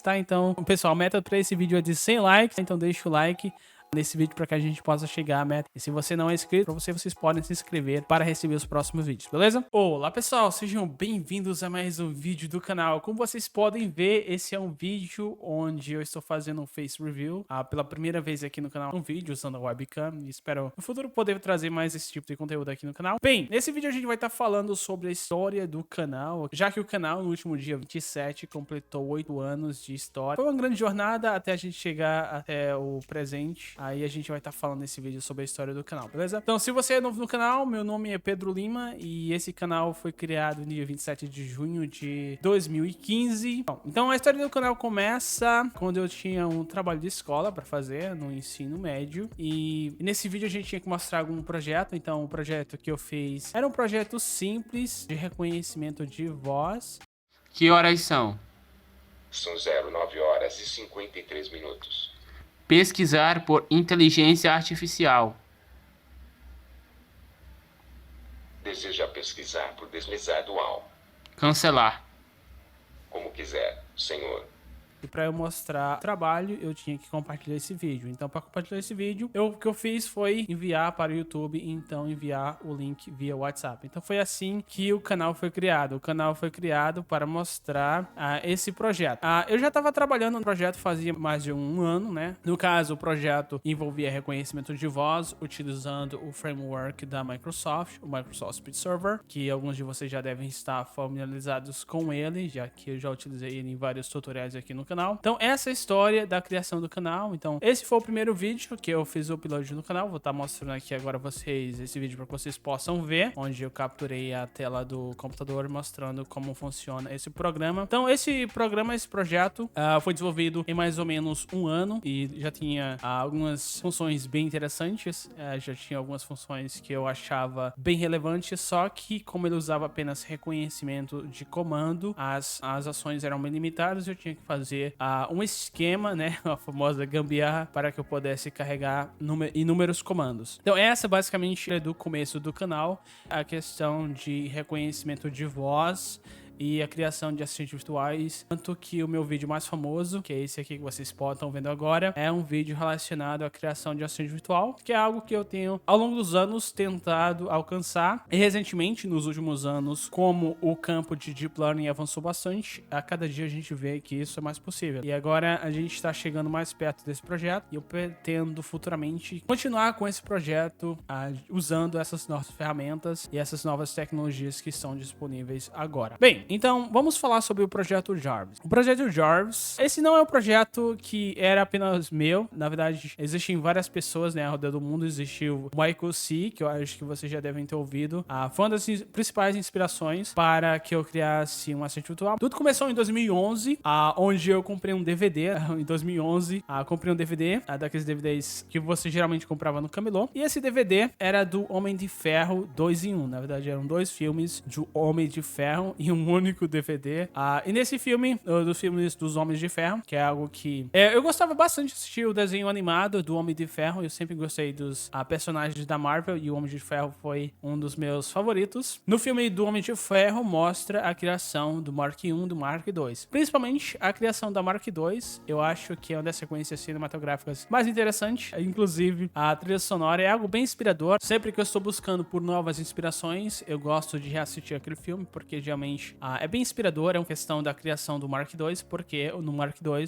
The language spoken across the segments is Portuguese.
tá? Então, pessoal, a meta pra esse vídeo é de 100 likes, então deixa o like nesse vídeo para que a gente possa chegar à meta. E se você não é inscrito, vocês podem se inscrever para receber os próximos vídeos, beleza? Olá pessoal, sejam bem-vindos a mais um vídeo do canal. Como vocês podem ver, esse é um vídeo onde eu estou fazendo um face review pela primeira vez aqui no canal, um vídeo usando a webcam, e espero no futuro poder trazer mais esse tipo de conteúdo aqui no canal. Bem, nesse vídeo a gente vai estar falando sobre a história do canal, já que o canal no último dia 27 completou 8 anos de história. Foi uma grande jornada até a gente chegar até o presente. Aí a gente vai estar falando nesse vídeo sobre a história do canal, beleza? Então, se você é novo no canal, meu nome é Pedro Lima e esse canal foi criado no dia 27 de junho de 2015. Bom, então, a história do canal começa quando eu tinha um trabalho de escola para fazer no ensino médio e nesse vídeo a gente tinha que mostrar algum projeto. Então, o projeto que eu fiz era um projeto simples de reconhecimento de voz. Que horas são? São 09h53. Pesquisar por inteligência artificial. Deseja pesquisar por deslizado ao. Cancelar. Como quiser, senhor. E para eu mostrar o trabalho, eu tinha que compartilhar esse vídeo. Então, para compartilhar esse vídeo, o que eu fiz foi enviar para o YouTube, então enviar o link via WhatsApp. Então, foi assim que o canal foi criado. O canal foi criado para mostrar esse projeto. Eu já estava trabalhando no projeto fazia mais de um ano, né? No caso, o projeto envolvia reconhecimento de voz, utilizando o framework da Microsoft, o Microsoft Speech Server, que alguns de vocês já devem estar familiarizados com ele, já que eu já utilizei ele em vários tutoriais aqui no canal. Então, essa é a história da criação do canal. Então, esse foi o primeiro vídeo que eu fiz o upload no canal. Vou estar mostrando aqui agora vocês esse vídeo para que vocês possam ver, onde eu capturei a tela do computador mostrando como funciona esse programa. Então, esse projeto foi desenvolvido em mais ou menos um ano e já tinha algumas funções bem interessantes. Já tinha algumas funções que eu achava bem relevantes, só que como ele usava apenas reconhecimento de comando, as ações eram bem limitadas. Eu tinha que fazer um esquema, né, a famosa gambiarra, para que eu pudesse carregar inúmeros comandos. Então essa basicamente é do começo do canal, a questão de reconhecimento de voz e a criação de assistentes virtuais. Tanto que o meu vídeo mais famoso, que é esse aqui que vocês estão vendo agora, é um vídeo relacionado à criação de assistente virtual, que é algo que eu tenho ao longo dos anos tentado alcançar. E recentemente, nos últimos anos, como o campo de Deep Learning avançou bastante, a cada dia a gente vê que isso é mais possível. E agora a gente está chegando mais perto desse projeto e eu pretendo futuramente continuar com esse projeto usando essas novas ferramentas e essas novas tecnologias que estão disponíveis agora. Bem, então vamos falar sobre o projeto Jarvis. O projeto Jarvis, esse não é um projeto que era apenas meu. Na verdade, existem várias pessoas, né, ao redor do mundo. Existiu o Michael C, que eu acho que vocês já devem ter ouvido. Foi uma das principais inspirações para que eu criasse um assistente virtual. Tudo começou em 2011, onde eu comprei um DVD. Em 2011, comprei um DVD, daqueles DVDs que você geralmente comprava no camelô. E esse DVD era do Homem de Ferro 2 em 1. Na verdade, eram dois filmes do Homem de Ferro e um único DVD. E nesse filme, dos filmes dos Homens de Ferro, que é algo que eu gostava bastante de assistir o desenho animado do Homem de Ferro. Eu sempre gostei dos personagens da Marvel e o Homem de Ferro foi um dos meus favoritos. No filme do Homem de Ferro mostra a criação do Mark I e do Mark II. Principalmente a criação da Mark II, eu acho que é uma das sequências cinematográficas mais interessantes. Inclusive, a trilha sonora é algo bem inspirador. Sempre que eu estou buscando por novas inspirações, eu gosto de reassistir aquele filme, porque geralmente é bem inspirador. É uma questão da criação do Mark II, porque no Mark II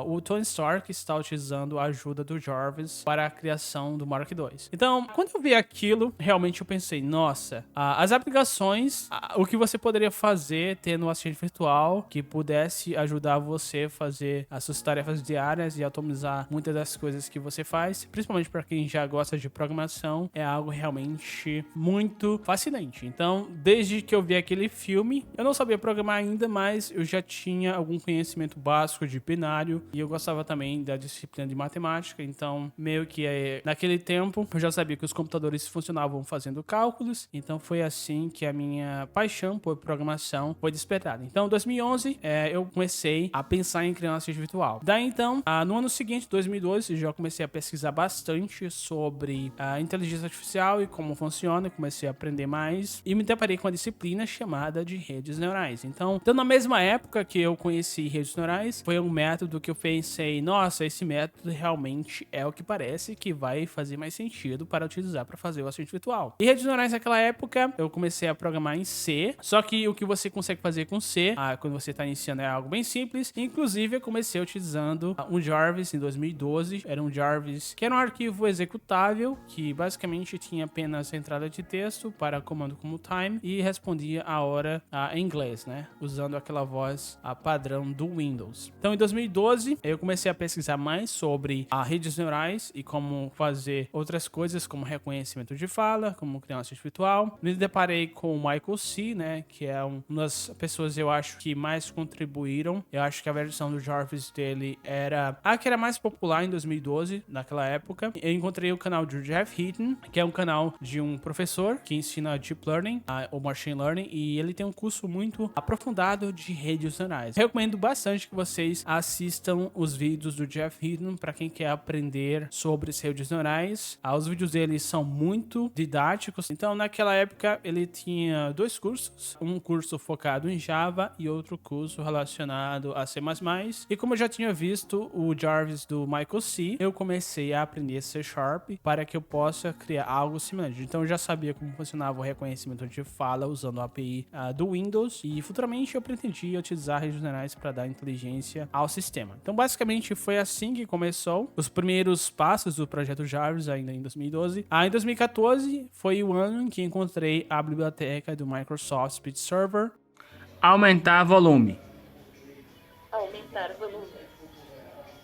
o Tony Stark está utilizando a ajuda do Jarvis para a criação do Mark II. Então, quando eu vi aquilo, realmente eu pensei, nossa, as aplicações, o que você poderia fazer tendo um assistente virtual que pudesse ajudar você a fazer as suas tarefas diárias e automatizar muitas das coisas que você faz, principalmente para quem já gosta de programação, é algo realmente muito fascinante. Então, desde que eu vi aquele filme, eu não sabia programar ainda, mas eu já tinha algum conhecimento básico de binário e eu gostava também da disciplina de matemática. Então, meio que naquele tempo, eu já sabia que os computadores funcionavam fazendo cálculos. Então, foi assim que a minha paixão por programação foi despertada. Então, em 2011, eu comecei a pensar em criar um assistente virtual. Daí, então, no ano seguinte, 2012, eu já comecei a pesquisar bastante sobre a inteligência artificial e como funciona. Eu comecei a aprender mais e me deparei com a disciplina chamada de redes neurais. neurais. Então, na mesma época que eu conheci redes neurais, foi um método que eu pensei, nossa, esse método realmente é o que parece que vai fazer mais sentido para utilizar para fazer o assistente virtual. E redes neurais naquela época, eu comecei a programar em C, só que o que você consegue fazer com C, quando você está iniciando, é algo bem simples. Inclusive, eu comecei utilizando um Jarvis em 2012, era um Jarvis que era um arquivo executável, que basicamente tinha apenas entrada de texto para comando como time e respondia a hora em inglês, né? Usando aquela voz padrão do Windows. Então, em 2012, eu comecei a pesquisar mais sobre redes neurais e como fazer outras coisas, como reconhecimento de fala, como criar um assistente virtual. Me deparei com o Michael C, né? Que é uma das pessoas, eu acho, que mais contribuíram. Eu acho que a versão do Jarvis dele era a que era mais popular em 2012, naquela época. Eu encontrei o canal do Jeff Hinton, que é um canal de um professor que ensina Deep Learning ou Machine Learning, e ele tem um curso muito aprofundado de redes neurais. Recomendo bastante que vocês assistam os vídeos do Jeff Hinton para quem quer aprender sobre as redes neurais. Os vídeos dele são muito didáticos. Então, naquela época, ele tinha 2 cursos, um curso focado em Java e outro curso relacionado a C++. E como eu já tinha visto o Jarvis do Michael C, eu comecei a aprender C# para que eu possa criar algo semelhante. Então, eu já sabia como funcionava o reconhecimento de fala usando a API do Windows, e futuramente eu pretendia utilizar redes neurais para dar inteligência ao sistema. Então, basicamente, foi assim que começou os primeiros passos do projeto Jarvis, ainda em 2012. Em 2014 foi o ano em que encontrei a biblioteca do Microsoft Speech Server. Aumentar volume. Aumentar volume.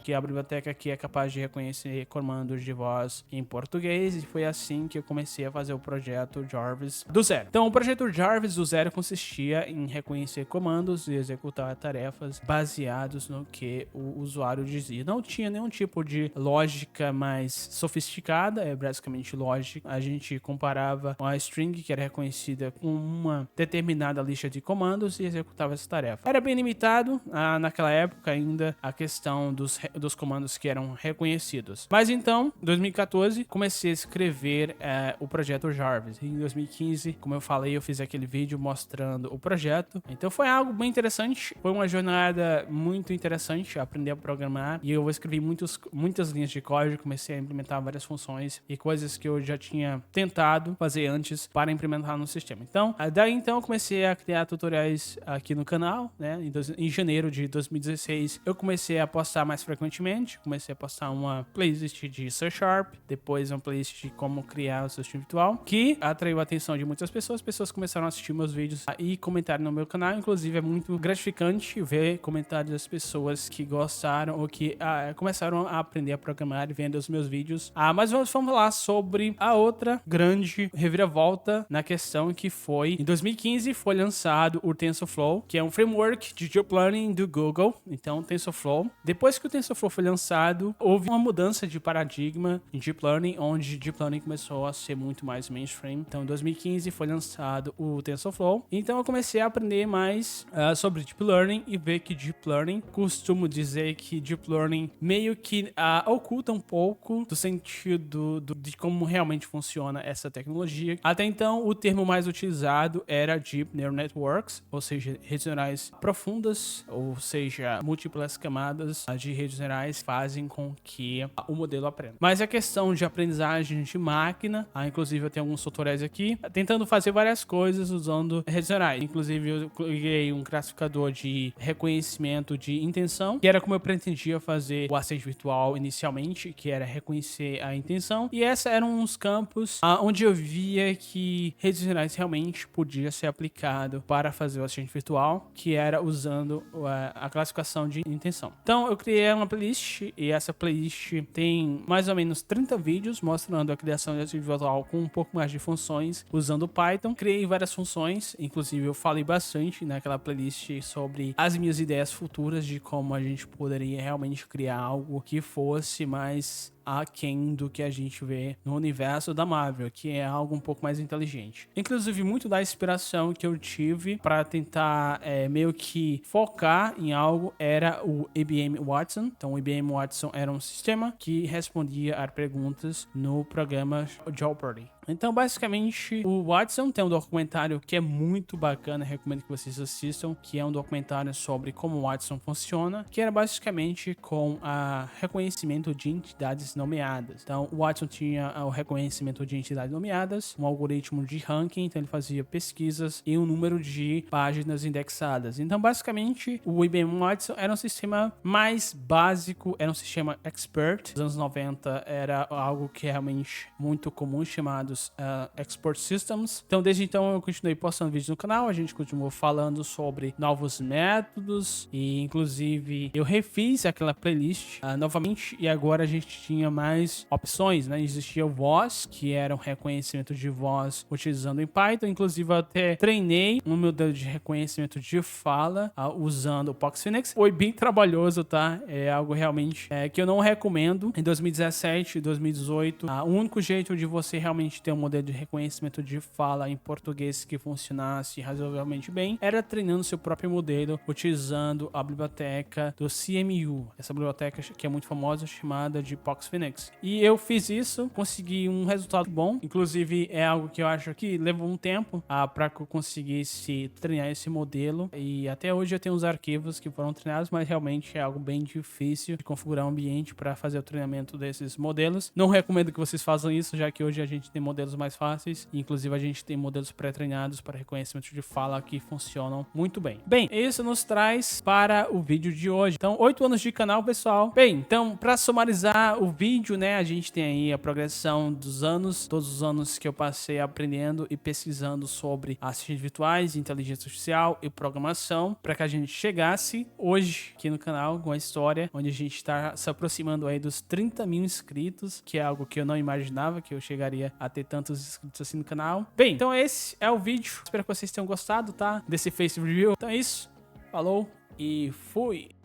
Que é a biblioteca que é capaz de reconhecer comandos de voz em português, e foi assim que eu comecei a fazer o projeto Jarvis do zero. Então, o projeto Jarvis do zero consistia em reconhecer comandos e executar tarefas baseados no que o usuário dizia. Não tinha nenhum tipo de lógica mais sofisticada, é basicamente lógica. A gente comparava uma string que era reconhecida com uma determinada lista de comandos e executava essa tarefa. Era bem limitado naquela época ainda a questão dos comandos que eram reconhecidos. Mas então, em 2014, comecei a escrever o projeto Jarvis. Em 2015, como eu falei, eu fiz aquele vídeo mostrando o projeto. Então foi algo bem interessante. Foi uma jornada muito interessante, aprender a programar. E eu escrevi muitas linhas de código, comecei a implementar várias funções e coisas que eu já tinha tentado fazer antes para implementar no sistema. Então, daí então eu comecei a criar tutoriais aqui no canal, né? Em janeiro de 2016, eu comecei a postar mais frequentemente, comecei a postar uma playlist de C#, depois uma playlist de como criar o seu sistema virtual, que atraiu a atenção de muitas pessoas. Pessoas começaram a assistir meus vídeos e comentarem no meu canal. Inclusive, é muito gratificante ver comentários das pessoas que gostaram ou que começaram a aprender a programar e vendo os meus vídeos. Mas vamos falar sobre a outra grande reviravolta na questão, que foi em 2015 foi lançado o TensorFlow, que é um framework de Deep Learning do Google. Então, TensorFlow. Depois que o TensorFlow foi lançado, houve uma mudança de paradigma em Deep Learning, onde Deep Learning começou a ser muito mais mainstream. Então, em 2015 foi lançado o TensorFlow. Então, eu comecei a aprender mais sobre Deep Learning e ver que Deep Learning, costumo dizer que Deep Learning meio que oculta um pouco do sentido de como realmente funciona essa tecnologia. Até então, o termo mais utilizado era Deep Neural Networks, ou seja, redes neurais profundas, ou seja, múltiplas camadas de redes neurais fazem com que o modelo aprenda. Mas a questão de aprendizagem de máquina, inclusive eu tenho alguns tutoriais aqui, tentando fazer várias coisas usando redes neurais. Inclusive eu criei um classificador de reconhecimento de intenção, que era como eu pretendia fazer o assistente virtual inicialmente, que era reconhecer a intenção. E esses eram uns campos onde eu via que redes neurais realmente podia ser aplicado para fazer o assistente virtual, que era usando a classificação de intenção. Então eu criei uma playlist, e essa playlist tem mais ou menos 30 vídeos mostrando a criação de assistente virtual com um pouco mais de funções usando Python. Criei várias funções, inclusive eu falei bastante naquela playlist sobre as minhas ideias futuras de como a gente poderia realmente criar algo que fosse mais aquém do que a gente vê no universo da Marvel, que é algo um pouco mais inteligente. Inclusive, muito da inspiração que eu tive para tentar meio que focar em algo era o IBM Watson. Então, o IBM Watson era um sistema que respondia a perguntas no programa Jeopardy. Então, basicamente, o Watson tem um documentário que é muito bacana, recomendo que vocês assistam, que é um documentário sobre como o Watson funciona, que era basicamente com a reconhecimento de entidades nomeadas. Então, o Watson tinha o reconhecimento de entidades nomeadas, um algoritmo de ranking, então ele fazia pesquisas e um número de páginas indexadas. Então, basicamente, o IBM Watson era um sistema mais básico, era um sistema expert. Nos anos 90 era algo que é realmente muito comum, chamados export systems. Então, desde então, eu continuei postando vídeos no canal, a gente continuou falando sobre novos métodos e, inclusive, eu refiz aquela playlist novamente e agora a gente tinha mais opções, né? Existia o Voz, que era um reconhecimento de voz utilizando em Python. Inclusive, eu até treinei um modelo de reconhecimento de fala usando o Pox Phoenix. Foi bem trabalhoso, tá? É algo realmente que eu não recomendo. Em 2017, 2018, o único jeito de você realmente ter um modelo de reconhecimento de fala em português que funcionasse razoavelmente bem era treinando seu próprio modelo utilizando a biblioteca do CMU, essa biblioteca que é muito famosa, chamada de Pox Phoenix. E eu fiz isso, consegui um resultado bom. Inclusive, é algo que eu acho que levou um tempo para que eu conseguisse treinar esse modelo. E até hoje eu tenho os arquivos que foram treinados, mas realmente é algo bem difícil de configurar um ambiente para fazer o treinamento desses modelos. Não recomendo que vocês façam isso, já que hoje a gente tem modelos mais fáceis. E, inclusive, a gente tem modelos pré-treinados para reconhecimento de fala que funcionam muito bem. Bem, isso nos traz para o vídeo de hoje. Então, 8 anos de canal, pessoal. Bem, então, para sumarizar o vídeo, né, a gente tem aí a progressão dos anos, todos os anos que eu passei aprendendo e pesquisando sobre assistentes virtuais, inteligência artificial e programação, para que a gente chegasse hoje aqui no canal com a história, onde a gente está se aproximando aí dos 30 mil inscritos, que é algo que eu não imaginava que eu chegaria a ter tantos inscritos assim no canal. Bem, então esse é o vídeo. Espero que vocês tenham gostado, tá? Desse Face Review. Então é isso. Falou e fui!